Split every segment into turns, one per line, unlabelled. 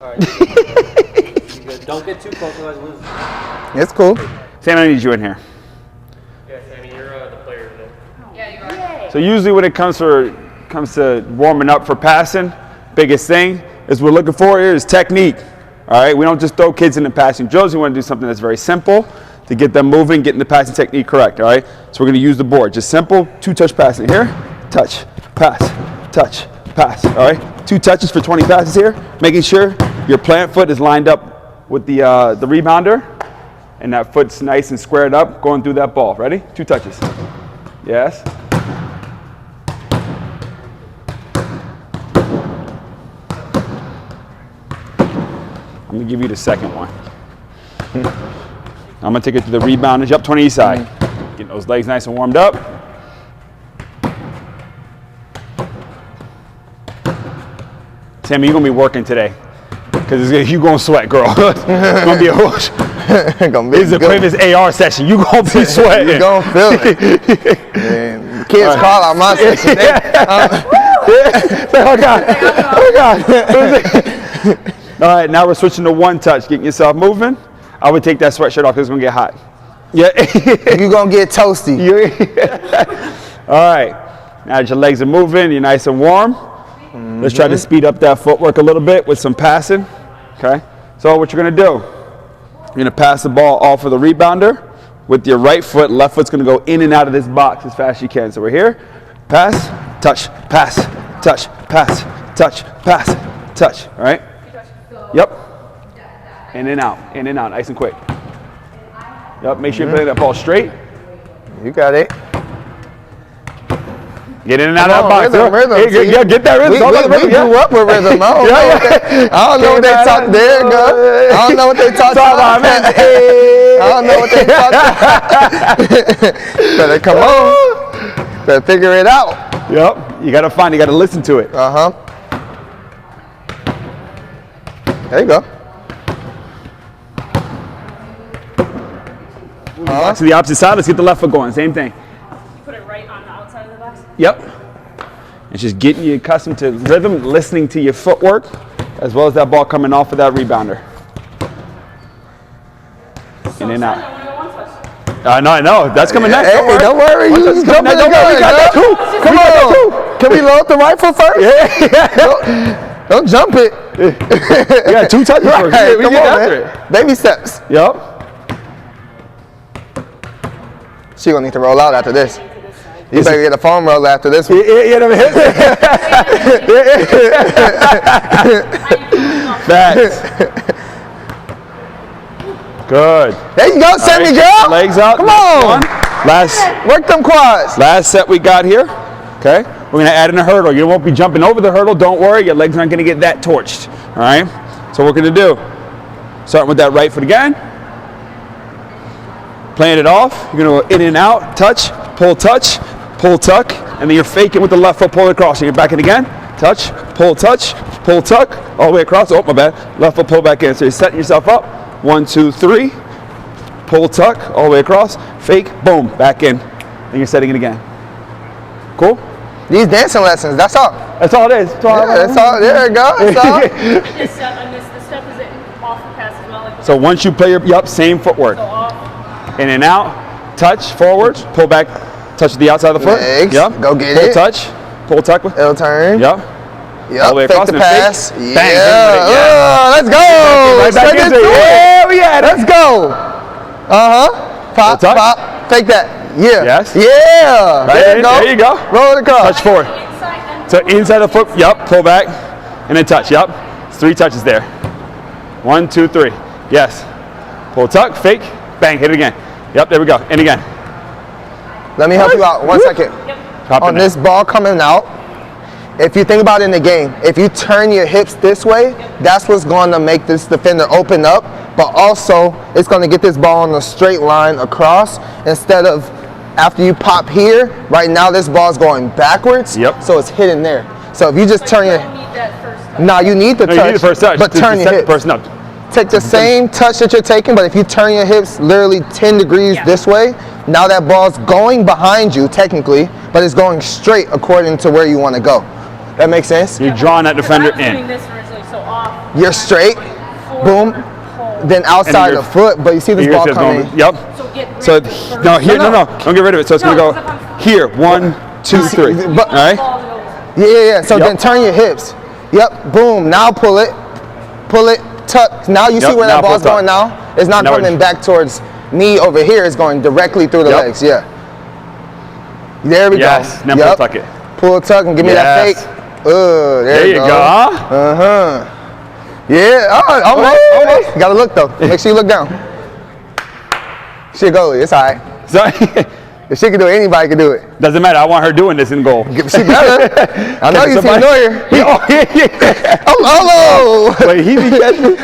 All right. You good. Don't get too close, otherwise lose.
It's cool.
Sam, I need you in here.
Yeah, Sammy, you're the player today.
Yeah, you are.
So usually when it comes to warming up for passing, biggest thing is we're looking for here is technique. All right, we don't just throw kids into passing drills. We want to do something that's very simple to get them moving, getting the passing technique correct. All right, so we're going to use the board. Just simple, 2-touch passing here, touch, pass, touch, pass. All right, 2 touches for 20 passes here, making sure your plant foot is lined up with the rebounder, and that foot's nice and squared up, going through that ball. Ready? 2 touches. Yes. I'm gonna give you the second one. I'm gonna take it to the rebounders. Up 20 each side. Getting those legs nice and warmed up. Tammy, you're gonna be working today. Cause you're gonna sweat, girl. It's gonna be a whoosh. This is the Quavas AR session. You gonna be sweating.
You gonna feel it. Man, kids call out my section.
Oh God. Oh God. All right, now we're switching to 1 touch. Getting yourself moving. I would take that sweatshirt off because it's gonna get hot. Yeah.
You gonna get toasty.
All right. Now that your legs are moving, you're nice and warm. Let's try to speed up that footwork a little bit with some passing. Okay. So what you're gonna do? You're gonna pass the ball off of the rebounder with your right foot. Left foot's gonna go in and out of this box as fast as you can. So we're here. Pass, touch, pass, touch, pass, touch, pass, touch. All right. Yep. In and out, nice and quick. Yep, make sure you play that ball straight.
You got it.
Get in and out of that box.
Rhythm.
Yeah, get that rhythm.
We grew up with rhythm. I don't know what they taught. There you go. I don't know what they taught you. I don't know what they taught you. Better come on. Better figure it out.
Yep, you gotta listen to it.
There you go.
To the opposite side, let's get the left foot going. Same thing.
You put it right on the outside of the box?
Yep. It's just getting you accustomed to rhythm, listening to your footwork, as well as that ball coming off of that rebounder. In and out. I know. That's coming next.
Hey, don't worry. You just jump in the gun. We got that too. Come on. Can we load the rifle first?
Yeah.
Don't jump it.
You got 2 touches first.
Hey,
We
come
get
on,
after
man. Baby steps.
Yep.
She gonna need to roll out after this. You better get a foam roll after this one.
Yeah, never hit. Facts. Good.
There you go, Sammy girl.
Legs out.
Come on.
Work
them quads.
Last set we got here. Okay. We're gonna add in a hurdle. You won't be jumping over the hurdle. Don't worry. Your legs aren't gonna get that torched. All right. So what we're gonna do? Starting with that right foot again. Playing it off. You're gonna go in and out. Touch. Pull tuck, and then you're faking with the left foot, pull it across. And you're back in again. Touch, pull, tuck, all the way across. Oh, my bad. Left foot, pull back in. So you're setting yourself up. 1, 2, 3. Pull, tuck, all the way across. Fake, boom, back in. And you're setting it again. Cool?
These dancing lessons, that's all.
That's all it is.
That's all. There you go. That's all.
This step is it off the pass as well? Like
So once you play your, same footwork.
so off.
In and out, touch, forward, pull back, touch the outside of the foot.
Legs.
Yep.
Go get
pull
it.
Touch, pull, tuck.
It'll turn.
Yep. All the way
Fake
across
the
and
pass.
fake.
Yeah.
Bang, yeah.
Let's go.
Right back
Straight
into it. Yeah, we had it.
Let's go. Pop,
touch.
pop. Fake that. Yeah.
Yes.
Yeah.
Right
There
in,
you go.
there you go.
Roll it across.
Touch forward. So inside the foot, yep, pull back, and then touch, yep. It's 3 touches there. 1, 2, 3. Yes. Pull, tuck, fake, bang, hit it again. Yep, there we go. And again.
Let me help you out. 1 second. On this ball coming out, if you think about it in the game, if you turn your hips this way, that's what's going to make this defender open up, but also it's going to get this ball on a straight line across instead of after you pop here. Right now this ball's going backwards, so it's hitting there. So if you just turn your... No, you need the touch,
you need the first touch,
but turn your hips.
Person up.
Take the same touch that you're taking, but if you turn your hips literally 10 degrees this way, now that ball's going behind you technically, but it's going straight according to where you want to go. That makes sense?
You're drawing that defender in.
Doing this originally, so off.
You're straight. Boom. Then outside the foot, but you see this ball coming.
Yep.
So
So no, here, no, don't get rid of it. So it's gonna go here. 1, 2, 3. All right.
Yeah. So then turn your hips. Yep. Boom. Now pull it, tuck. Now you see where that ball's going now? It's not coming back towards me over here. It's going directly through the legs. Yeah. There we go.
Yes. Now pull tuck it.
Pull tuck and give me that fake. There you go. Yeah. Almost. Gotta look though. Make sure you look down. She a goalie. It's all right.
So,
if she can do it, anybody can do it.
doesn't matter. I want her doing this in goal.
She better. I know you see Neuer. Hello.
Wait, he be catching.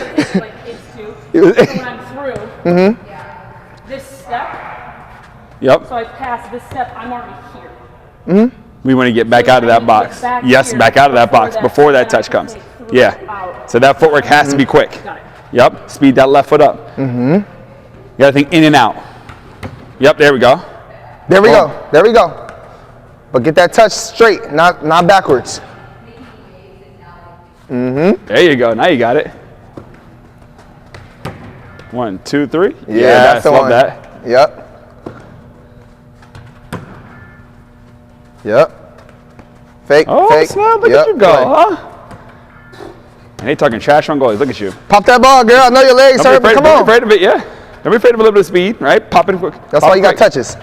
Like it's two. When I'm through, this step.
Yep.
So I pass this step. I'm already here.
We want to get back out of that box. Yes, back out of that box before that touch comes. Yeah. So that footwork has to be quick.
Got it.
Yep. Speed that left foot up. You got to think in and out. Yep. There we go.
There we go. But get that touch straight, not backwards.
There you go. Now you got it. 1, 2, 3.
Yeah, that's the
love
one.
that.
Yep. Fake.
Snap, look at you go, huh? And they talking trash on goalies. Look at you.
Pop that ball, girl. I know your legs hurt, but come
Don't
on.
be afraid of it, yeah. Don't be afraid of a little bit of speed, right? Pop it quick.
That's why you got touches.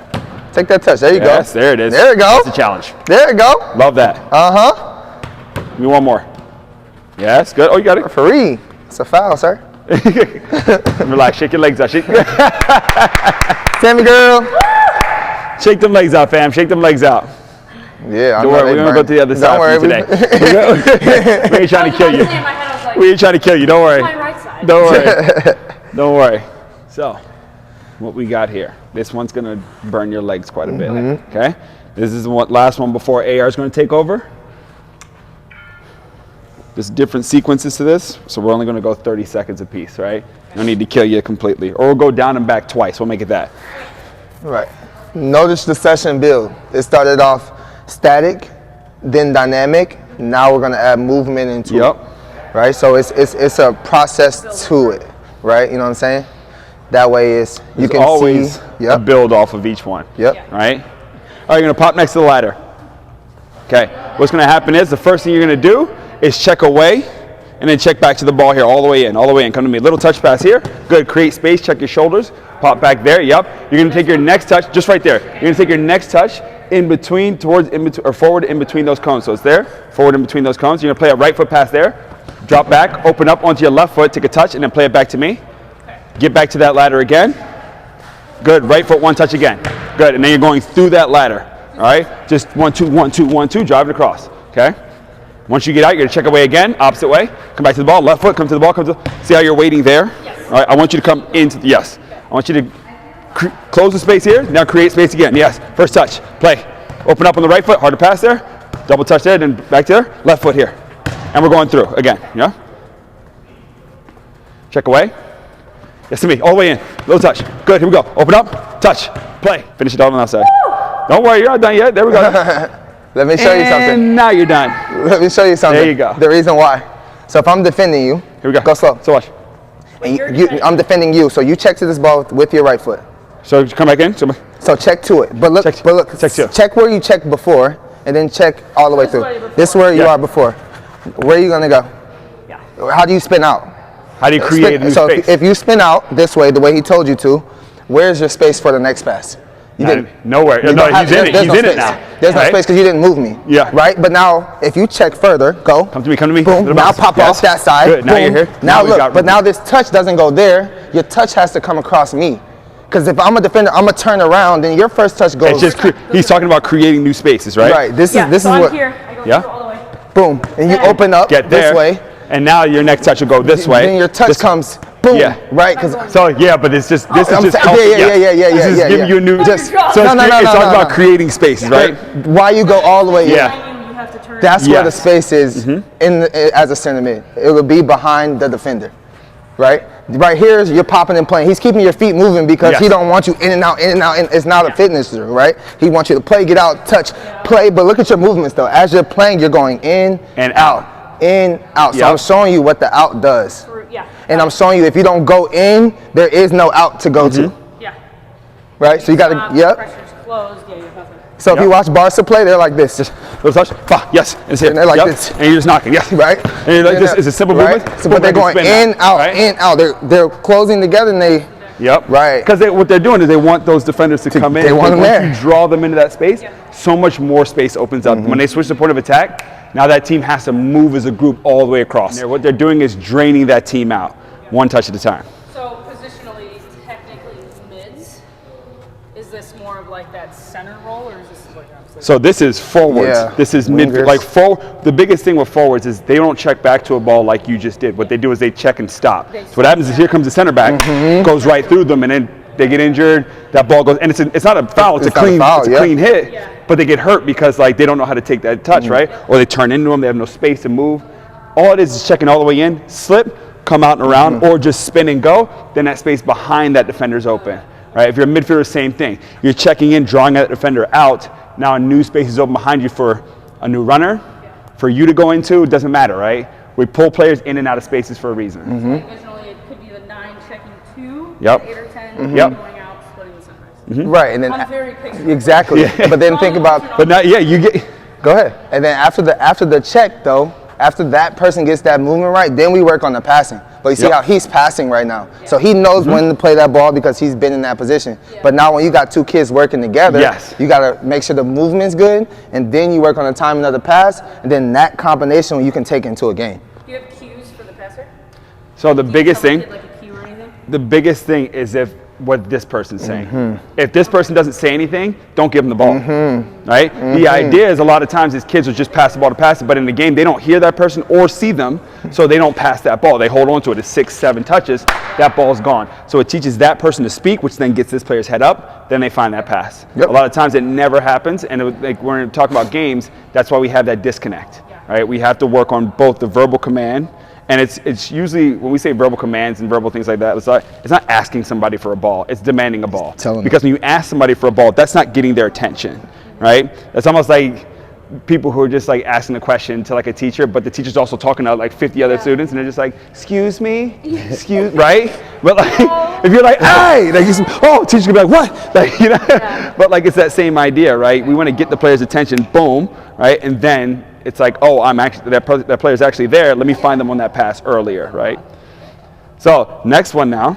Take that touch. There you go.
Yes, there it is.
There you go.
That's a challenge.
There you go.
Love that. Give me one more. Yes, good. Oh, you got it.
Free. It's a foul, sir.
Relax. Shake your legs out.
Sammy girl.
Shake them legs out, fam. Shake them legs out.
Yeah, I
Don't worry. We're going to go to the other side for you today. We ain't trying to kill you. We ain't trying to kill you. Don't worry.
My right side.
Don't worry. Don't worry. So, what we got here. This one's going to burn your legs quite a bit. Okay? This is the last one before AR is going to take over. There's different sequences to this, so we're only going to go 30 seconds a piece, right? No need to kill you completely. Or we'll go down and back twice. We'll make it that.
Right. Notice the session build. It started off static, then dynamic. Now we're going to add movement into it. Right? So it's a process to it, right? You know what I'm saying? That way you can
always
see
a build off of each one. Right? All right, you're going to pop next to the ladder. Okay. What's going to happen is the first thing you're going to do is check away and then check back to the ball here, all the way in. Come to me. Little touch pass here. Good. Create space. Check your shoulders. Pop back there. Yep. You're going to take your next touch, just right there. You're going to take your next touch in between, forward in between those cones. So it's there, forward in between those cones. You're going to play a right foot pass there. Drop back, open up onto your left foot, take a touch, and then play it back to me. Get back to that ladder again. Good. Right foot, one touch again. Good. And then you're going through that ladder. All right. Just 1, 2, 1, 2, 1, 2. Drive it across. Okay. Once you get out, you're going to check away again. Opposite way. Come back to the ball. Left foot. Come to the ball. See how you're waiting there? Yes. All right. I want you to come into the, yes. I want you to close the space here. Now create space again. Yes. First touch. Play. Open up on the right foot. Harder pass there. Double touch there. Then back to there. Left foot here. And we're going through again. Yeah. Check away. Yes, to me. All the way in. Little touch. Good. Here we go. Open up. Touch. Play. Finish it all on the outside. Don't worry. You're not done yet. There we go.
Let me show you something.
And now you're done.
Let me show you something.
There you go.
The reason why. So if I'm defending you,
here we go.
Go slow.
So watch.
I'm defending you. So you check to this ball with your right foot.
So come back in.
So check to it. But look, check where you checked before, and then check all the way through. This is where you are before. Where are you gonna go? Yeah. How do you spin out?
How do you create a new space?
So if you spin out this way, the way he told you to, where's your space for the next pass? You didn't.
Nowhere. No, he's in it. He's in it now.
There's no space because you didn't move me.
Yeah.
Right. But now, if you check further, go.
Come to me. Come to me.
Boom. Now pop off that side.
Good. Now you're here.
Now look. But now this touch doesn't go there. Your touch has to come across me. Because if I'm a defender, I'm gonna turn around, then your first touch goes.
It's just he's talking about creating new spaces, right?
Right. This is
I'm
what.
Here. I go through all the way.
Boom. And you open up this way.
And now your next touch will go this way.
Then your touch comes. Boom.
Yeah.
Right.
So yeah, but it's just this is just
yeah.
This is giving you a new. So it's talking about creating spaces, right?
Why you go all the way?
Yeah.
That's where the space is as a center mid. It will be behind the defender, right? Right here, you're popping and playing. He's keeping your feet moving because he don't want you in and out, in and out. And it's not a fitness drill, right? He wants you to play, get out, touch, play. But look at your movements though. As you're playing, you're going in
and out.
in, out. So
Yep.
I'm showing you what the out does.
Yeah.
And I'm showing you if you don't go in, there is no out to go to.
Yeah.
Right? So you got to, yep.
Pressure's closed. Yeah, you have nothing.
So if you watch Barca play, they're like this.
Just little touch, yes, it's here.
And they're like
Yep.
this.
And you're just knocking, yes.
Right?
And you're like, this is a simple
right?
movement.
So, but they're going in, out,
right?
in, out. They're closing together and they,
Yep.
Right.
Because what they're doing is they want those defenders to come in.
they want them
Once
there.
you draw them into that space, so much more space opens up. When they switch the point of attack, now that team has to move as a group all the way across. What they're doing is draining that team out, one touch at a time.
So positionally, technically, mids. Is this more of like that center role, or is this like absolutely?
So this is forwards.
Yeah.
This is
Wingers.
mid. Like the biggest thing with forwards is they don't check back to a ball like you just did. What they do is they check and stop. So what happens is here comes the center back, goes right through them, and then they get injured. That ball goes, and it's not a foul. It's a
not a
clean.
foul,
It's a
yeah.
clean hit. But they get hurt because like they don't know how to take that touch, right? Or they turn into them. They have no space to move. All it is checking all the way in, slip, come out and around, or just spin and go. Then that space behind that defender's open. Right? If you're a midfielder, same thing. You're checking in, drawing that defender out. Now a new space is open behind you for a new runner, for you to go into. It doesn't matter, right? We pull players in and out of spaces for a reason.
Visually, it could be the 9 checking 2,
Yep.
8 or 10,
Yep.
going out, splitting the sunrise.
right. And then,
I'm very picture.
exactly. But then think about,
But not, yeah, you get.
go ahead. And then after the check though, after that person gets that movement right, then we work on the passing. But you see
Yep.
how he's passing right now. So he knows when to play that ball because he's been in that position. But now when you got two kids working together,
Yes.
you got to make sure the movement's good, and then you work on the timing of the pass, and then that combination you can take into a game.
Do you have cues for the passer?
So the biggest thing,
Like a cue or anything?
the biggest thing is if what this person's saying. If this person doesn't say anything, don't give them the ball, right? The idea is a lot of times these kids will just pass the ball to pass it, but in the game they don't hear that person or see them, so they don't pass that ball. They hold on to it. It's 6, 7 touches, that ball's gone. So it teaches that person to speak, which then gets this player's head up, then they find that pass.
Yep.
A lot of times it never happens, and like when we're talking about games, that's why we have that disconnect, right? We have to work on both the verbal command. And it's usually, when we say verbal commands and verbal things like that, it's not asking somebody for a ball, it's demanding a ball. Because when you ask somebody for a ball, that's not getting their attention, right? It's almost like people who are just like asking a question to like a teacher, but the teacher's also talking to like 50 other students, and they're just like, excuse me, excuse, right? But like, if you're like, hey, like, teacher could be like, what? Like, you know, but like it's that same idea, right? We want to get the player's attention, boom, right? And then it's like, oh, I'm actually that player's actually there. Let me find them on that pass earlier, right? So next one now.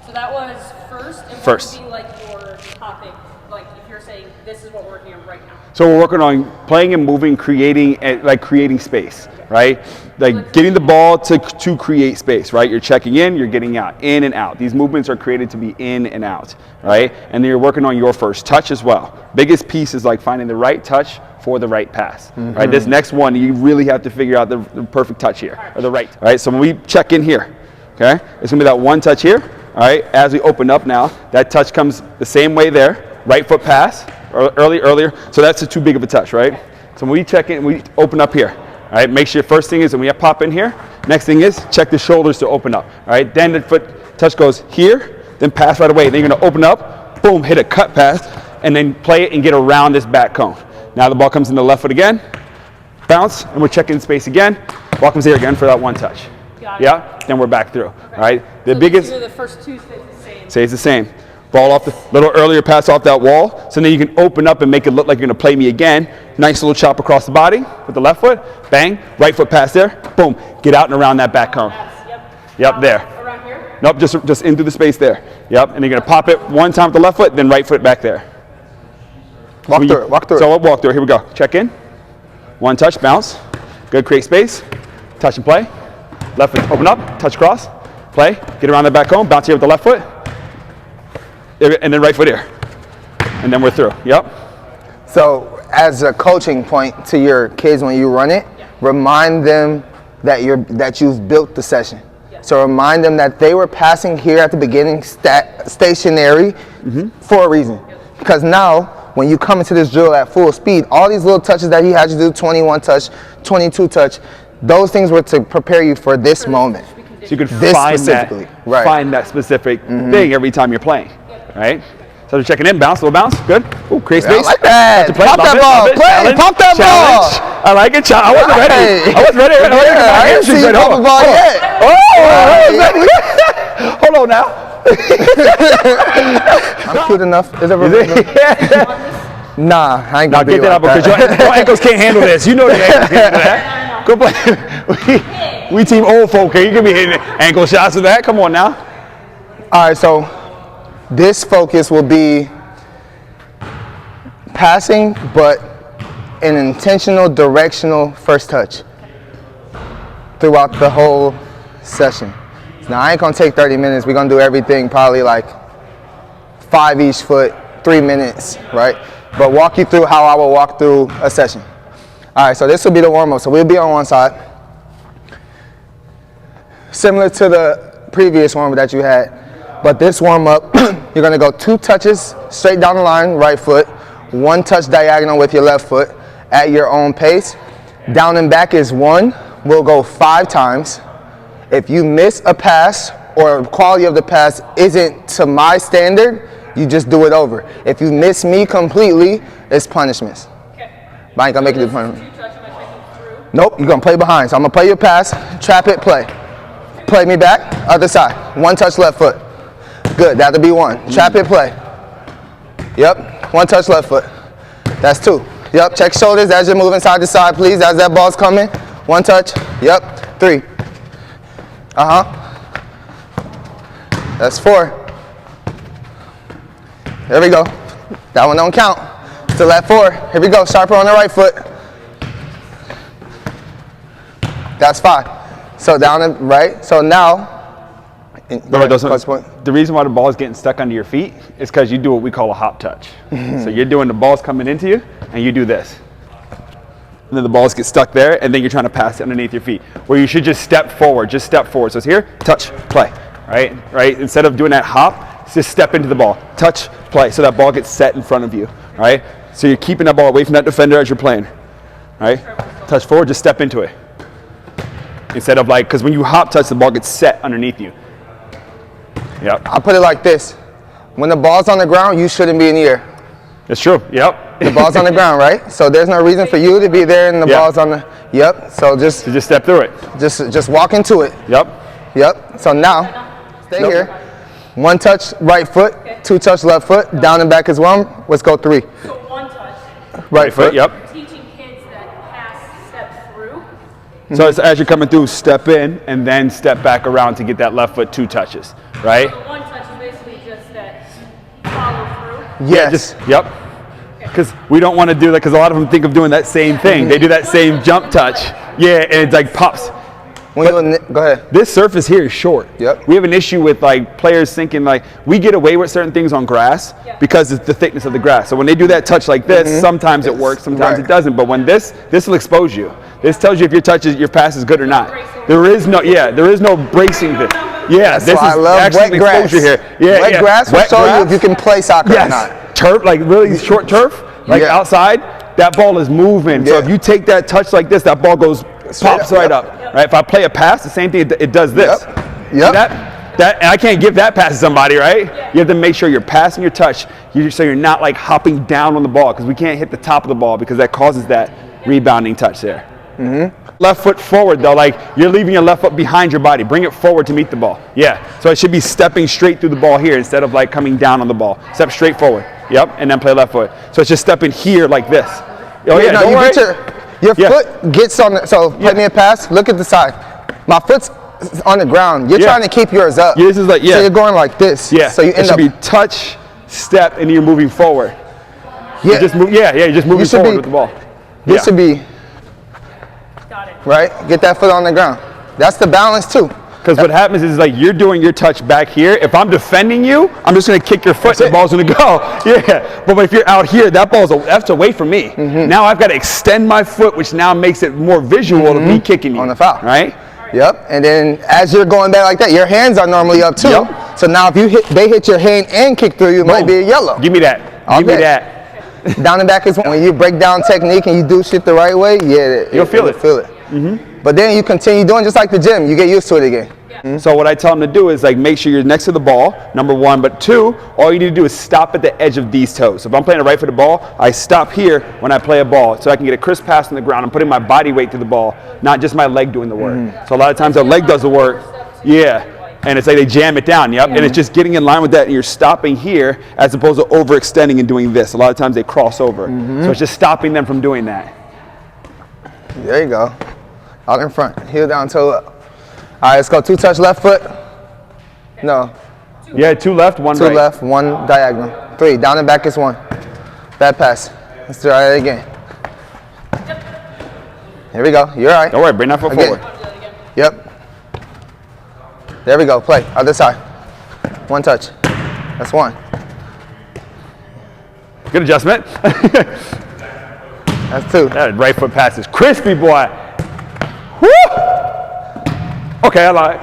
So that was first. And
First.
What would be like your topic? Like if you're saying this is what we're working on right now.
So we're working on playing and moving, creating space, right? Like getting the ball to create space, right? You're checking in, you're getting out, in and out. These movements are created to be in and out, right? And then you're working on your first touch as well. Biggest piece is like finding the right touch for the right pass, right? This next one, you really have to figure out the perfect touch here, or the right, right? So when we check in here, okay, it's gonna be that one touch here, all right? As we open up now, that touch comes the same way there, right foot pass, earlier, so that's too big of a touch, right? So when we check in, we open up here, all right? Make sure first thing is when we pop in here, next thing is check the shoulders to open up, all right? Then the foot touch goes here, then pass right away. Then you're gonna open up, boom, hit a cut pass, and then play it and get around this back cone. Now the ball comes in the left foot again, bounce, and we're checking space again. Ball comes here again for that one touch.
Got it.
Yeah, then we're back through, all right? The
So
biggest,
the first two stays the same.
stays the same. Ball off the little earlier pass off that wall, so then you can open up and make it look like you're gonna play me again. Nice little chop across the body with the left foot, bang, right foot pass there, boom, get out and around that back cone. Yep, there.
Around here?
Nope, just into the space there. Yep, and you're gonna pop it one time with the left foot, then right foot back there.
Walk through it.
So we'll walk through it. Here we go. Check in. One touch, bounce. Good, create space. Touch and play. Left foot, open up, touch cross, play, get around the back home, bounce here with the left foot, and then right foot here. And then we're through. Yep.
So as a coaching point to your kids when you run it, remind them that you've built the session. So remind them that they were passing here at the beginning stationary for a reason. Because now when you come into this drill at full speed, all these little touches that he had you do, 21 touch, 22 touch, those things were to prepare you for this moment.
So you could
This
find that,
specifically, right.
find that specific thing every time you're playing, right? So we're checking in, bounce, little bounce, good. Ooh, create space.
I like that.
To play,
Pop that ball, play, pop that ball.
I like it, I wasn't ready. I was ready.
I didn't see you pop a ball yet.
Hold on now.
I'm cute enough. Is it? Nah, I ain't gonna
get that up because your ankles can't handle this. You know the ankles can't handle that. Go play. We team old folk here. You can be hitting ankle shots with that. Come on now.
All right, so this focus will be passing, but an intentional, directional first touch throughout the whole session. Now, I ain't gonna take 30 minutes. We're gonna do everything probably like 5 each foot, 3 minutes, right? But walk you through how I will walk through a session. All right, so this will be the warm-up. So we'll be on one side. Similar to the previous warm-up that you had. But this warm-up, you're gonna go 2 touches straight down the line, right foot, 1 touch diagonal with your left foot at your own pace. Down and back is 1. We'll go 5 times. If you miss a pass or quality of the pass isn't to my standard, you just do it over. If you miss me completely, it's punishments.
Okay.
But I ain't gonna make it do punishment.
2 touch, am I checking through?
Nope, you're gonna play behind. So I'm gonna play your pass, trap it, play. Play me back, other side. 1 touch left foot. Good, that'll be 1. Trap it, play. Yep, 1 touch left foot. That's 2. Yep, check shoulders as you're moving side to side, please, as that ball's coming. 1 touch, yep, 3. That's 4. There we go. That one don't count. Still at 4. Here we go, sharper on the right foot. That's 5. So down and right, so now,
the reason why the ball is getting stuck under your feet is because you do what we call a hop touch. So you're doing the ball's coming into you, and you do this. And then the balls get stuck there, and then you're trying to pass it underneath your feet. Where you should just step forward, So it's here, touch, play, right? Instead of doing that hop, just step into the ball, touch, play, so that ball gets set in front of you, right? So you're keeping that ball away from that defender as you're playing, right? Touch forward, just step into it. Instead of because when you hop touch, the ball gets set underneath you. Yep.
I'll put it like this. When the ball's on the ground, you shouldn't be in the air.
That's true, yep.
The ball's on the ground, right? So there's no reason for you to be there and the ball's on the, so just
step through it.
Just walk into it.
Yep.
So now, stay here. 1 touch right foot, 2 touch left foot, down and back is 1. Let's go 3.
So 1 touch.
Right foot,
You're teaching kids that pass step through.
So it's as you're coming through, step in and then step back around to get that left foot 2 touches, right?
So the 1 touch is basically just that follow through.
Yes.
Because we don't want to do that because a lot of them think of doing that same thing. They do that same jump touch. Yeah, and it's like pops.
Go ahead.
This surface here is short.
Yep.
We have an issue with players thinking we get away with certain things on grass because it's the thickness of the grass. So when they do that touch like this, sometimes it works, sometimes it doesn't. But when this will expose you. This tells you if your pass is good or not. There is no bracing this. Yeah,
this is actually wet grass
here. Yeah,
wet grass will show you if you can play soccer or not.
Turf, really short turf, outside, that ball is moving. So if you take that touch like this, that ball pops right up. Right? If I play a pass, the same thing, it does this. And I can't give that pass to somebody, right? You have to make sure you're passing your touch, so you're not hopping down on the ball, because we can't hit the top of the ball because that causes that rebounding touch there. Left foot forward though, you're leaving your left foot behind your body. Bring it forward to meet the ball. So it should be stepping straight through the ball here instead of coming down on the ball. Step straight forward. And then play left foot. So it's just stepping here like this. Don't worry.
Your foot gets on the, so play me a pass, look at the side. My foot's on the ground. You're trying to keep yours up.
This is so you're
going like this. So you end
up. It should be touch, step, and you're moving forward. You're just moving forward with the ball.
This should be,
Got it.
right? Get that foot on the ground. That's the balance too.
Because what happens is you're doing your touch back here. If I'm defending you, I'm just going to kick your foot and the ball's going to go. But if you're out here, that's away from me. Now I've got to extend my foot, which now makes it more visual to me kicking you.
On the foul.
Right?
And then as you're going back like that, your hands are normally up too. So now if they hit your hand and kick through you, it might be a yellow.
Give me that. Give me that.
Down and back is when you break down technique and you do shit the right way,
you'll feel it.
But then you continue doing just like the gym. You get used to it again.
Yeah.
So what I tell them to do is like make sure you're next to the ball, number one, but two, all you need to do is stop at the edge of these toes. So if I'm playing a right-footed ball, I stop here when I play a ball so I can get a crisp pass on the ground. I'm putting my body weight to the ball, not just my leg doing the work. So a lot of times the leg does the work. Yeah. And it's like they jam it down, yep. And it's just getting in line with that, and you're stopping here as opposed to overextending and doing this. A lot of times they cross over. So it's just stopping them from doing that.
There you go. Out in front, heel down, toe up. All right, let's go 2 touch left foot. No,
Yeah, 2 left, 1
2
right.
left, 1 diagonal. 3, down and back is 1. Bad pass. Let's try it again. Here we go, you're all right.
Don't worry, bring that foot
Again.
forward.
Yep. There we go, play, other side. 1 touch, that's 1.
Good adjustment.
That's 2.
That right foot pass is crispy, boy. Woo! Okay, I lied.